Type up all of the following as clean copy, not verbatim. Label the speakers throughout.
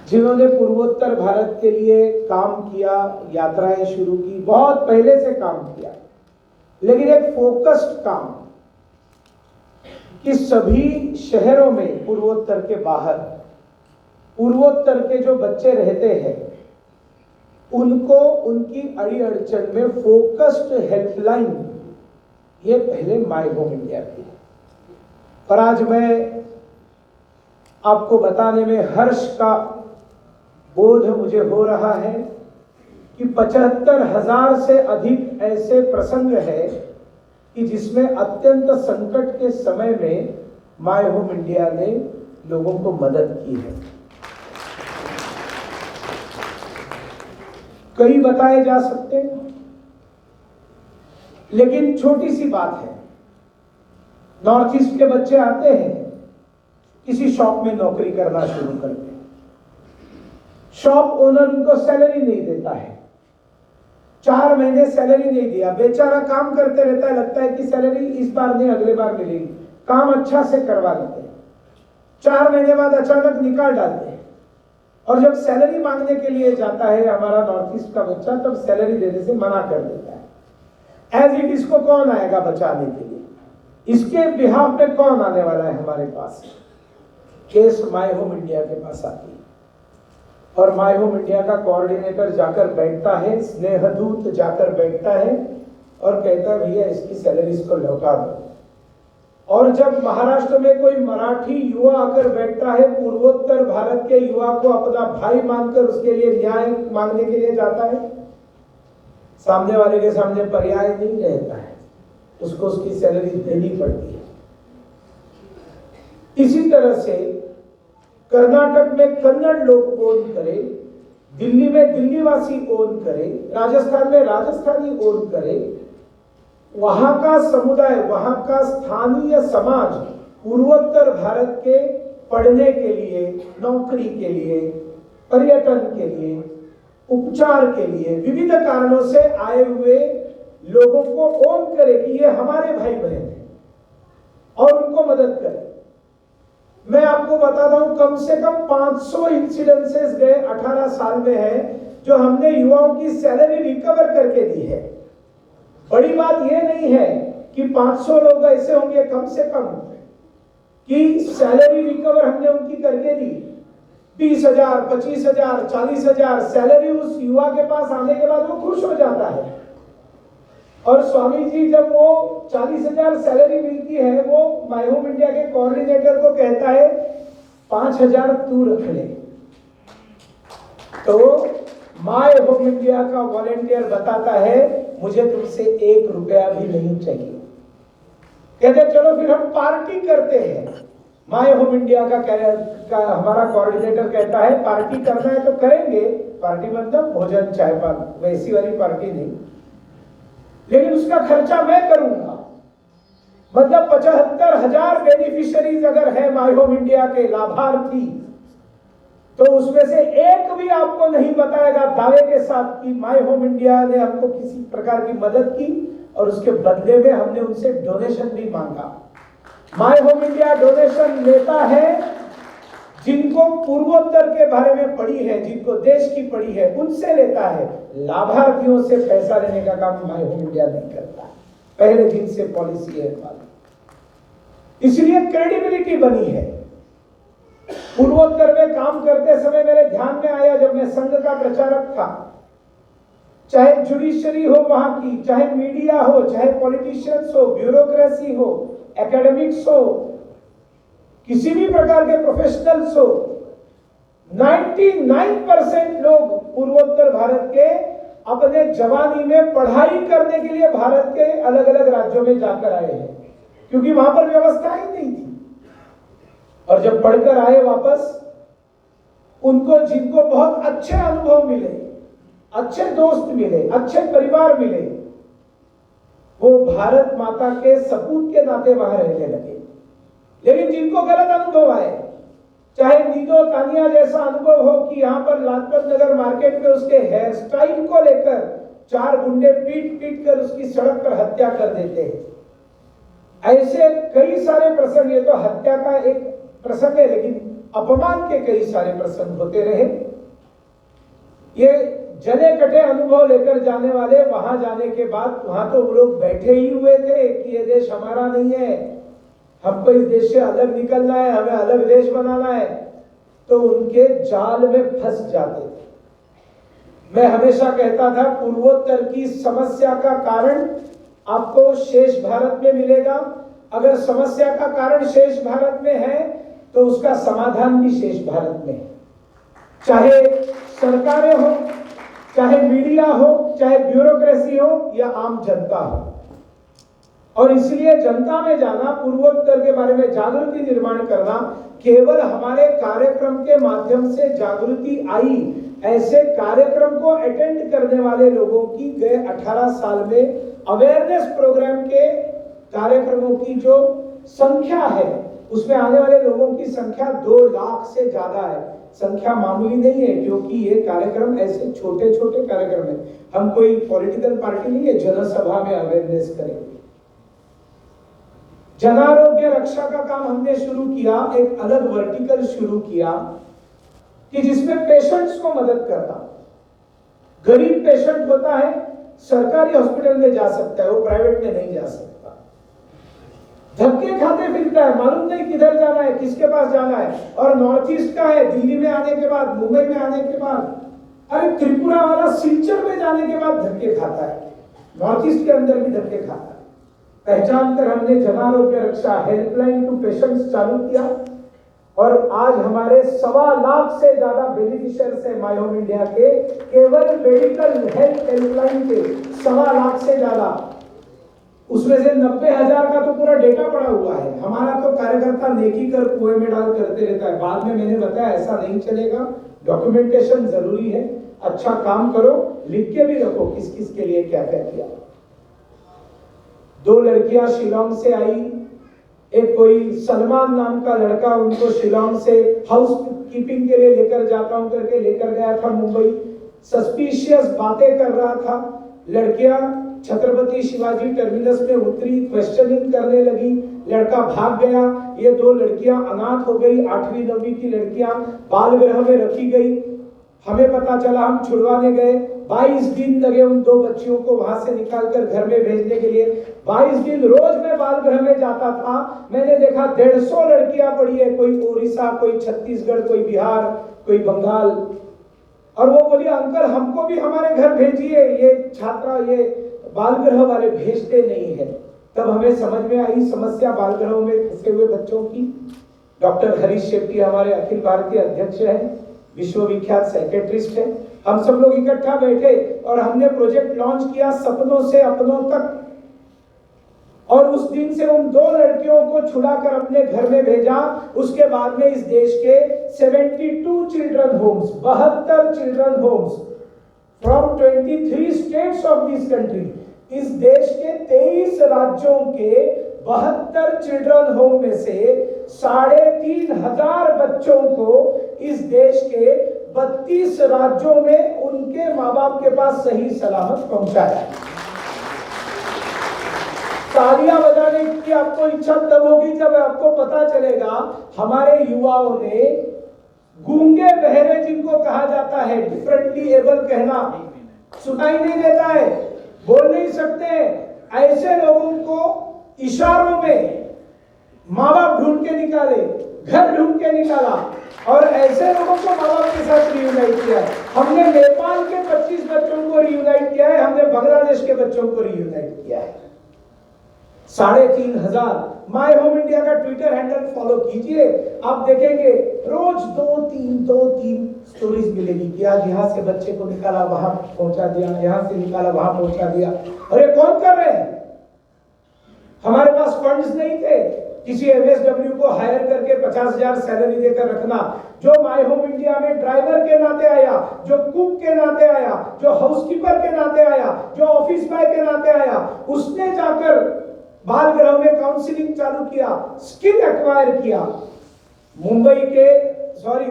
Speaker 1: जिन्होंने पूर्वोत्तर भारत के लिए काम किया, यात्राएं शुरू की, बहुत पहले से काम किया, लेकिन एक फोकस्ड काम कि सभी शहरों में पूर्वोत्तर के बाहर पूर्वोत्तर के जो बच्चे रहते हैं उनको उनकी अड़ी अड़चन में फोकस्ड हेल्पलाइन ये पहले माय होम इंडिया की है। और आज मैं आपको बताने में हर्ष का बोध मुझे हो रहा है कि 75,000 से अधिक ऐसे प्रसंग है कि जिसमें अत्यंत संकट के समय में माय होम इंडिया ने लोगों को मदद की है। कई बताए जा सकते हैं, लेकिन छोटी सी बात है। नॉर्थ ईस्ट के बच्चे आते हैं, किसी शॉप में नौकरी करना शुरू करते हैं, शॉप ओनर उनको सैलरी नहीं देता है, 4 महीने सैलरी नहीं दिया, बेचारा काम करते रहता है, लगता है कि सैलरी इस बार नहीं अगले बार मिलेगी, काम अच्छा से करवा लेते हैं, 4 महीने बाद अचानक निकाल डालते हैं। और जब सैलरी मांगने के लिए जाता है हमारा नॉर्थ ईस्ट का बच्चा, तब सैलरी देने से मना कर देता है। एज इट इसको कौन आएगा बचाने के लिए, इसके बिहाफ में कौन आने वाला है हमारे पास। केस माय होम इंडिया के पास आती है और माय होम इंडिया का कोऑर्डिनेटर जाकर बैठता है, स्नेहदूत जाकर बैठता है और कहता है भैया इसकी सैलरी इसको लौटा दो। और जब महाराष्ट्र में कोई मराठी युवा आकर बैठता है, पूर्वोत्तर भारत के युवा को अपना भाई मानकर उसके लिए न्याय मांगने के लिए जाता है, सामने वाले के सामने पर्याय नहीं रहता है, उसको उसकी सैलरी देनी पड़ती है। इसी तरह से कर्नाटक में कन्नड़ लोग ओन करे, दिल्ली में दिल्लीवासी ओन करे, राजस्थान में राजस्थानी ओन करे, वहां का समुदाय, वहां का स्थानीय समाज पूर्वोत्तर भारत के पढ़ने के लिए, नौकरी के लिए, पर्यटन के लिए, उपचार के लिए, विविध कारणों से आए हुए लोगों को ओन करे कि ये हमारे भाई बहन हैं और उनको मदद करे। मैं आपको बताता हूं, कम से कम 500 इंसिडेंसेस गए 18 साल में है जो हमने युवाओं की सैलरी रिकवर करके दी है। बड़ी बात यह नहीं है कि 500 लोग ऐसे होंगे कम से कम कि सैलरी रिकवर हमने उनकी करके दी। 20,000, 25,000, 40,000 सैलरी उस युवा के पास आने के बाद वो खुश हो जाता है। और स्वामी जी जब वो 40,000 सैलरी मिलती है, वो माय होम इंडिया के कोऑर्डिनेटर को कहता है 5,000 तू रख ले। तो माय होम इंडिया का वॉलेंटियर बताता है मुझे तुमसे 1 रुपया भी नहीं चाहिए। कहते चलो फिर हम पार्टी करते हैं। माय होम इंडिया का हमारा कोऑर्डिनेटर कहता है पार्टी करना है तो करेंगे, पार्टी मतलब भोजन चाय पान, वैसी वाली पार्टी नहीं, लेकिन उसका खर्चा मैं करूंगा। मतलब 75,000 बेनिफिशियरीज अगर है माय होम इंडिया के लाभार्थी, तो उसमें से एक भी आपको नहीं बताएगा दावे के साथ कि माय होम इंडिया ने हमको किसी प्रकार की मदद की और उसके बदले में हमने उनसे डोनेशन भी मांगा। माय होम इंडिया डोनेशन लेता है जिनको पूर्वोत्तर के बारे में पढ़ी है, जिनको देश की पढ़ी है, उनसे लेता है। लाभार्थियों से पैसा लेने का काम माय होम इंडिया नहीं करता, पहले दिन से पॉलिसी है हमारी। इसलिए क्रेडिबिलिटी बनी है। पूर्वोत्तर में काम करते समय मेरे ध्यान में आया, जब मैं संघ का प्रचारक था, चाहे जुडिशरी हो वहां की, चाहे मीडिया हो, चाहे पॉलिटिशियंस हो, ब्यूरोक्रेसी हो, एकेडमिक्स हो, किसी भी प्रकार के प्रोफेशनल्स हो, 99% लोग पूर्वोत्तर भारत के अपने जवानी में पढ़ाई करने के लिए भारत के अलग अलग राज्यों में जाकर आए हैं, क्योंकि वहां पर व्यवस्था ही नहीं थी। और जब पढ़कर आए वापस, उनको जिनको बहुत अच्छे अनुभव मिले, अच्छे दोस्त मिले, अच्छे परिवार मिले, वो भारत माता के सपूत के नाते वहां रहने लगे। लेकिन जिनको गलत अनुभव आए, चाहे नीदो तानिया जैसा अनुभव हो कि यहां पर लाजपत नगर मार्केट में उसके हेयर स्टाइल को लेकर 4 गुंडे पीट पीट कर उसकी सड़क पर हत्या कर देते हैं। ऐसे कई सारे प्रसंग, ये तो हत्या का एक प्रसंग है, लेकिन अपमान के कई सारे प्रसंग होते रहे। ये जले कटे अनुभव लेकर जाने वाले वहां जाने के बाद वहां तो लोग बैठे ही हुए थे कि ये देश हमारा नहीं है, हमको इस देश से अलग निकलना है, हमें अलग देश बनाना है, तो उनके जाल में फंस जाते थे। मैं हमेशा कहता था पूर्वोत्तर की समस्या का कारण आपको शेष भारत में मिलेगा। अगर समस्या का कारण शेष भारत में है तो उसका समाधान भी शेष भारत में है। चाहे सरकारें हो, चाहे मीडिया हो, चाहे ब्यूरोक्रेसी हो या आम जनता हो। और इसलिए जनता में जाना, पूर्वोत्तर के बारे में जागृति निर्माण करना, केवल हमारे कार्यक्रम के माध्यम से जागृति आई, ऐसे कार्यक्रम को अटेंड करने वाले लोगों की गए 18 साल में अवेयरनेस प्रोग्राम के कार्यक्रमों की जो संख्या है उसमें आने वाले लोगों की संख्या 2 लाख से ज्यादा है। संख्या मामूली नहीं है, क्योंकि ये कार्यक्रम ऐसे छोटे छोटे कार्यक्रम है। हम कोई पॉलिटिकल पार्टी नहीं है जनसभा में अवेयरनेस करेंगे। जन आरोग्य रक्षा का काम हमने शुरू किया, एक अलग वर्टिकल शुरू किया कि जिसमें पेशेंट्स को मदद करना। गरीब पेशेंट होता है, सरकारी हॉस्पिटल में जा सकता है, वो प्राइवेट में नहीं जा सकता। धक्के खाते फिरता है, मालूम नहीं किधर जाना है, किसके पास जाना है। और नॉर्थ ईस्ट का है, दिल्ली में आने के बाद, मुंबई में आने के बाद, अरे त्रिपुरा वाला सिलचर में जाने के बाद धक्के खाता है, नॉर्थ ईस्ट के अंदर भी धक्के खाता है। पहचान कर हमने जन आरोग्य रक्षा हेल्पलाइन टू पेशेंट्स चालू किया और आज हमारे 1.25 लाख से ज्यादा बेनिफिशियर्स है माय होम इंडिया के, केवल मेडिकल हेल्थ हेल्पलाइन के 1.25 लाख से ज्यादा। उसमें से 90,000 का तो पूरा डेटा पड़ा हुआ है। हमारा तो कार्यकर्ता नेकी कर कुएं में डाल करते रहता है। बाद में मैंने बताया ऐसा नहीं चलेगा, डॉक्यूमेंटेशन जरूरी है, अच्छा काम करो, लिख के भी रखो किस किस के लिए क्या क्या किया। 2 लड़कियां शिलोंग से आई, एक कोई सलमान नाम का लड़का उनको शिलोंग से हाउस कीपिंग के लिए लेकर जाता हूं करके लेकर गया था मुंबई। सस्पिशियस बातें कर रहा था। लड़कियां छत्रपति शिवाजी टर्मिनस में उतरी, क्वेश्चनिंग करने लगी, लड़का भाग गया। ये 2 लड़कियां अनाथ हो गई, 8वीं 9वीं की लड़कियां बाल गृह में रखी गई। हमें पता चला, हम छुड़वाने गए। 22 दिन लगे उन 2 बच्चियों को वहां से निकालकर घर में भेजने के लिए। 22 दिन रोज मैं बाल गृह में जाता था। मैंने देखा 150 लड़कियां पड़ी है, कोई ओडिशा, कोई छत्तीसगढ़, कोई बिहार, कोई बंगाल। और वो बोली अंकल हमको भी हमारे घर भेजिए, ये छात्रा ये बाल गृह वाले भेजते नहीं है। तब हमें समझ में आई समस्या बाल गृहों में फंसे हुए बच्चों की। डॉक्टर हरीश शेट्टी हमारे अखिल भारतीय अध्यक्ष है, विश्वविख्यात साइकेट्रिस्ट है। हम सब लोग इकट्ठा बैठे और हमने प्रोजेक्ट लॉन्च किया सपनों से अपनों तक। और उस दिन से उन 2 लड़कियों को छुड़ाकर अपने घर में भेजा। उसके बाद में इस देश के 72 children homes, 72 children homes from 23 states of this country, इस देश के 23 राज्यों के 72 चिल्ड्रन होम में से 3,500 बच्चों को इस देश के 32 राज्यों में उनके माँ बाप के पास सही सलामत पहुंचाया। तालियां बजाने की आपको इच्छा तब होगी जब आपको पता चलेगा हमारे युवाओं ने गूंगे बहरे, जिनको कहा जाता है डिफरेंटली एबल, कहना सुनाई नहीं देता है, बोल नहीं सकते, ऐसे लोगों को इशारों में माँ बाप ढूंढ के निकाले, घर ढूंढ के निकाला और ऐसे लोगों को माँ बाप के साथ रियूनाइट किया। हमने नेपाल के 25 बच्चों को रियूनाइट किया है, हमने बांग्लादेश के बच्चों को रियूनाइट किया है। 3,500 माय होम इंडिया का ट्विटर हैंडल फॉलो कीजिए, आप देखेंगे रोज 2-3 स्टोरीज मिलेगी कि आज यहाँ से बच्चे को निकाला वहां पहुंचा दिया, यहाँ से निकाला वहां पहुंचा दिया। अरे कौन कर रहे हैं? हमारे पास फंड्स नहीं थे किसी एमएसडब्ल्यू को हायर करके 50,000 सैलरी देकर रखना। जो माय होम इंडिया में ड्राइवर के नाते आया, जो कुक के नाते आया, जो हाउसकीपर के नाते आया, जो ऑफिस बॉय के नाते आया, उसने जाकर बाल गृह में काउंसलिंग चालू किया, स्किल एक्वायर किया।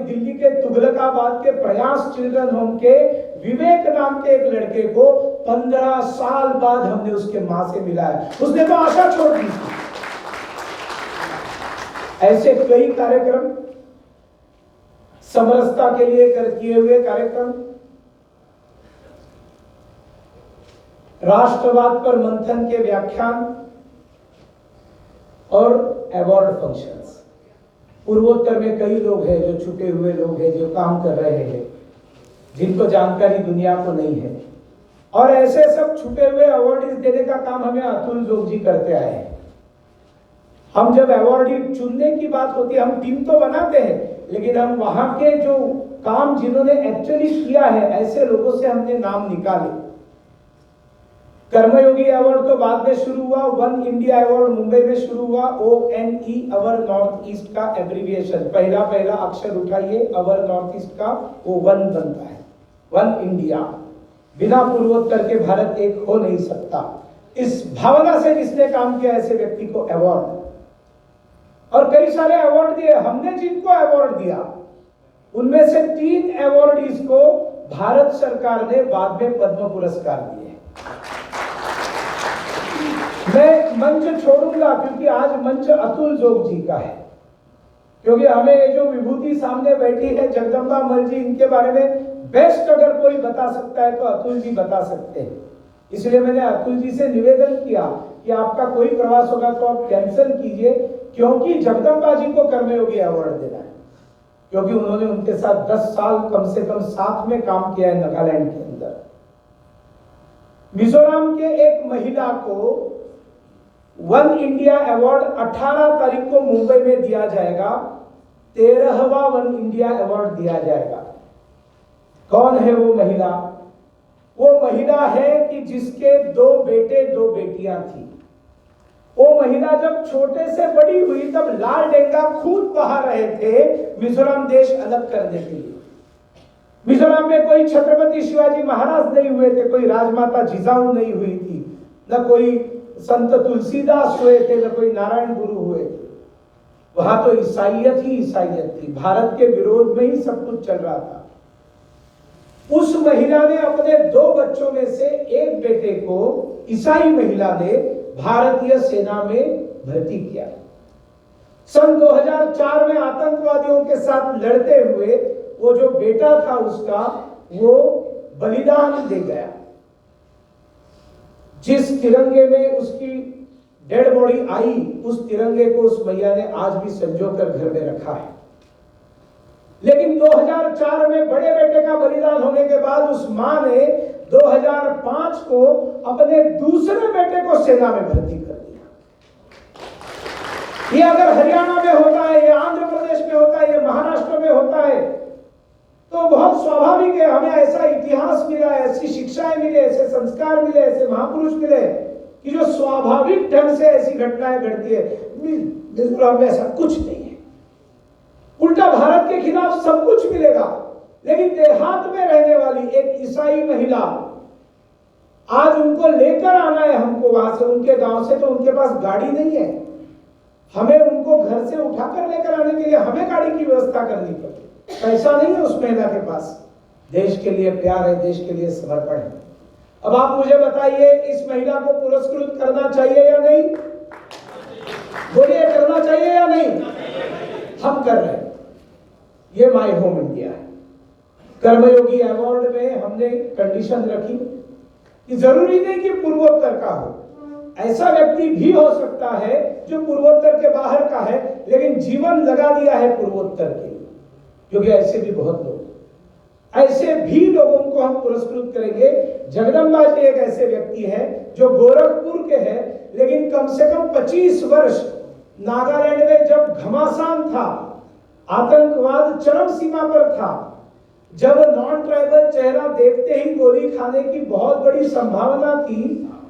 Speaker 1: दिल्ली के तुगलकाबाद के प्रयास चिल्ड्रन होम के विवेक नाम के एक लड़के को 15 साल बाद हमने उसके मां से मिलाया। उसने तो आशा छोड़ दी। ऐसे कई कार्यक्रम समरसता के लिए किए हुए कार्यक्रम, राष्ट्रवाद पर मंथन के व्याख्यान और अवार्ड फंक्शंस। पूर्वोत्तर में कई लोग हैं जो छुटे हुए लोग हैं, जो काम कर रहे हैं, जिनको जानकारी दुनिया को नहीं है, और ऐसे सब छुटे हुए अवार्ड देने का काम हमें अतुल जोग जी करते आए हैं। हम जब अवार्डी चुनने की बात होती है, हम टीम तो बनाते हैं, लेकिन हम वहां के जो काम जिन्होंने एक्चुअली किया है, ऐसे लोगों से हमने नाम निकाले। कर्मयोगी अवार्ड तो बाद में शुरू हुआ, वन इंडिया अवार्ड मुंबई में शुरू हुआ। ONE अवर नॉर्थ ईस्ट का एब्रिविएशन, पहला अक्षर उठाइए, अवर नॉर्थ ईस्ट का वो वन बनता है, वन इंडिया। बिना पूर्वोत्तर के भारत एक हो नहीं सकता। इस भावना से जिसने काम किया, ऐसे व्यक्ति को अवार्ड, और कई सारे अवार्ड दिए। हमने जिनको अवार्ड दिया उनमें से 3 अवार्डीज को भारत सरकार ने बाद में पद्म पुरस्कार दिए। मैं मंच छोड़ूंगा क्योंकि आज मंच अतुल जोग जी का है, क्योंकि हमें जो विभूति सामने बैठी है जगदम्बा मल जी, इनके बारे में बेस्ट अगर कोई बता सकता है तो अतुल जी बता सकते हैं। इसलिए मैंने अतुल जी से निवेदन किया कि आपका कोई प्रवास होगा तो आप कैंसिल कीजिए, क्योंकि जगदम्बा जी को कर्मयोगी अवार्ड देना है, क्योंकि उन्होंने उनके साथ 10 साल कम से कम साथ में काम किया है नागालैंड के अंदर। मिजोरम के एक महिला को वन इंडिया अवार्ड 18 तारीख को मुंबई में दिया जाएगा, 13वां वन इंडिया अवार्ड दिया जाएगा। कौन है वो महिला? वो महिला है कि जिसके 2 बेटे 2 बेटियां थी। वो महिला जब छोटे से बड़ी हुई तब लाल डेंगा खून बहा रहे थे मिजोरम देश अलग करने के लिए। मिजोरम में कोई छत्रपति शिवाजी महाराज नहीं हुए थे, कोई राजमाता जिजाऊ नहीं हुई थी, न कोई संत तुलसीदास हुए थे, न कोई नारायण गुरु हुए थे। वहां तो ईसाइयत ही ईसाइयत थी, भारत के विरोध में ही सब कुछ चल रहा था। उस महिला ने अपने 2 बच्चों में से एक बेटे को, ईसाई महिला ने भारतीय सेना में भर्ती किया। सन 2004 में आतंकवादियों के साथ लड़ते हुए वो जो बेटा था उसका, वो बलिदान दे गया। जिस तिरंगे में उसकी डेड बॉडी आई, उस तिरंगे को उस मैया ने आज भी संजोकर घर में रखा है। लेकिन 2004 में बड़े बेटे का बलिदान होने के बाद उस मां ने 2005 को अपने दूसरे बेटे को सेना में भर्ती कर दिया। ये अगर हरियाणा में होता है, ये आंध्र प्रदेश में होता है, ये महाराष्ट्र में होता है, तो बहुत स्वाभाविक है। हमें ऐसा इतिहास मिला, ऐसी शिक्षाएं मिले, ऐसे संस्कार मिले, ऐसे महापुरुष मिले कि जो स्वाभाविक ढंग से ऐसी घटनाएं घटती है। मिजोरम में ऐसा कुछ नहीं है। उल्टा भारत के खिलाफ सब कुछ मिलेगा, लेकिन देहात में रहने वाली एक ईसाई महिला, आज उनको लेकर आना है हमको वहां से, उनके गांव से, तो उनके पास गाड़ी नहीं है। हमें उनको घर से उठाकर लेकर आने के लिए हमें गाड़ी की व्यवस्था करनी पड़ती, पैसा नहीं है उस महिला के पास। देश के लिए प्यार है, देश के लिए समर्पण है। अब आप मुझे बताइए, इस महिला को पुरस्कृत करना चाहिए या नहीं? बोलिए, करना चाहिए या नहीं? हम कर रहे हैं। ये माय होम इंडिया है। कर्मयोगी अवार्ड में हमने कंडीशन रखी कि जरूरी नहीं कि पूर्वोत्तर का हो, ऐसा व्यक्ति भी हो सकता है जो पूर्वोत्तर के बाहर का है लेकिन जीवन लगा दिया है पूर्वोत्तर के लिए, क्योंकि ऐसे भी बहुत लोग, ऐसे भी लोगों को हम पुरस्कृत करेंगे। जगदम्बा जी एक ऐसे व्यक्ति हैं जो गोरखपुर के हैं, लेकिन कम से कम 25 वर्ष नागालैंड में जब घमासान था, आतंकवाद चरम सीमा पर था, जब नॉन ट्राइबल चेहरा देखते ही गोली खाने की बहुत बड़ी संभावना थी,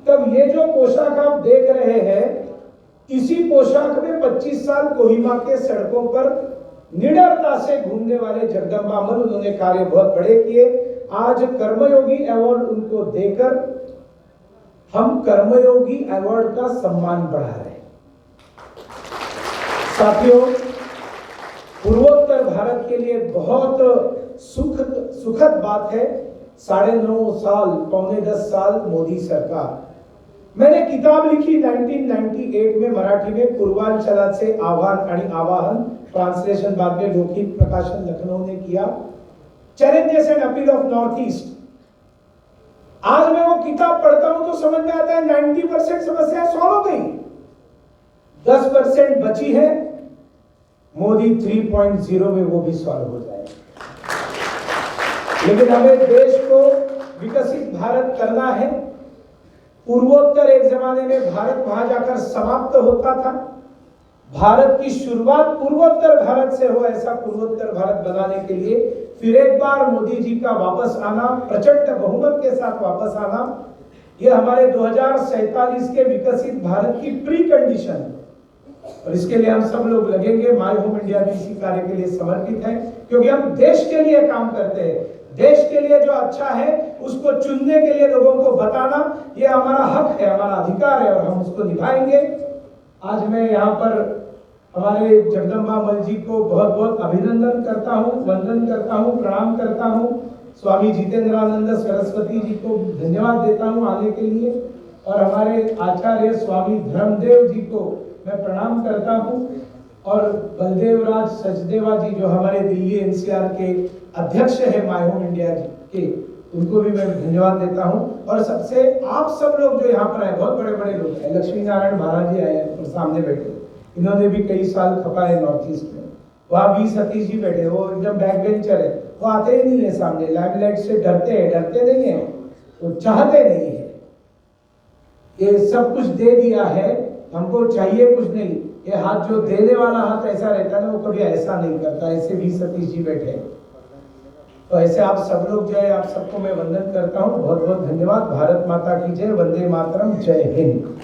Speaker 1: तब ये जो पोशाक आप देख रहे हैं, इसी पोशाक में 25 साल कोहिमा के सड़कों पर निडरता से घूमने वाले जगदम्बा मल, उन्होंने कार्य बहुत बड़े किए। आज कर्मयोगी अवार्ड उनको देकर हम कर्मयोगी अवार्ड का सम्मान बढ़ा रहे हैं। साथियों, पूर्वोत्तर भारत के लिए बहुत सुखद बात है। 9.5 साल, पौने 10 साल मोदी सरकार। मैंने किताब लिखी 1998 में मराठी में, पूर्वांचलाचे आव्हान आणि आवाहन, ट्रांसलेशन बाद में लोकहित प्रकाशन लखनऊ ने किया, challenges and appeal of north east. आज मैं वो किताब पढ़ता हूं तो समझ में आता है 90% समस्या सॉल्व हो गई, 10% बची है, मोदी 3.0 में वो भी सॉल्व हो जाए। लेकिन हमें देश को विकसित भारत करना है। पूर्वोत्तर, एक जमाने में भारत वहां जाकर समाप्त होता था, भारत की शुरुआत पूर्वोत्तर भारत से हो, ऐसा पूर्वोत्तर भारत बनाने के लिए फिर एक बार मोदी जी का वापस आना, प्रचंड बहुमत के साथ वापस आना, ये हमारे 2047 के विकसित भारत की प्री कंडीशन है। और इसके लिए हम सब लोग लगेंगे। माय होम इंडिया भी इसी कार्य के लिए समर्पित है, क्योंकि हम देश के लिए काम करते हैं। देश के लिए जो अच्छा है उसको चुनने के लिए लोगों को बताना, ये हमारा हक है, हमारा अधिकार है, और हम उसको निभाएंगे। आज मैं यहाँ पर हमारे जगदम्बा मल जी को बहुत बहुत अभिनंदन करता हूँ, वंदन करता हूँ, प्रणाम करता हूँ। स्वामी जितेंद्रानंद सरस्वती जी को धन्यवाद देता हूँ आने के लिए, और हमारे आचार्य स्वामी धर्मदेव जी को मैं प्रणाम करता हूँ, और बलदेव राज सचदेवा जी जो हमारे दिल्ली एनसीआर के अध्यक्ष है माय होम इंडिया जी के, उनको भी मैं धन्यवाद देता हूँ। और सबसे आप सब लोग जो यहाँ पर आए, बहुत बड़े बड़े लोग हैं, लक्ष्मी नारायण महाराज जी आए हैं और सामने बैठे, इन्होंने भी कई साल खपा है नॉर्थ ईस्ट में। वहाँ भी सतीश जी बैठे, वो एकदम बैक बेंचर है, वो आते ही नहीं है सामने, लाइमलाइट से डरते हैं, डरते नहीं है, वो चाहते नहीं है। ये सब कुछ दे दिया है, हमको चाहिए कुछ नहीं। ये हाथ जो देने वाला हाथ ऐसा रहता है ना, वो कभी ऐसा नहीं करता। ऐसे भी सतीश जी बैठे, तो ऐसे आप सब लोग जो है, आप सबको मैं वंदन करता हूँ। बहुत बहुत धन्यवाद। भारत माता की जय, वंदे मातरम, जय हिंद।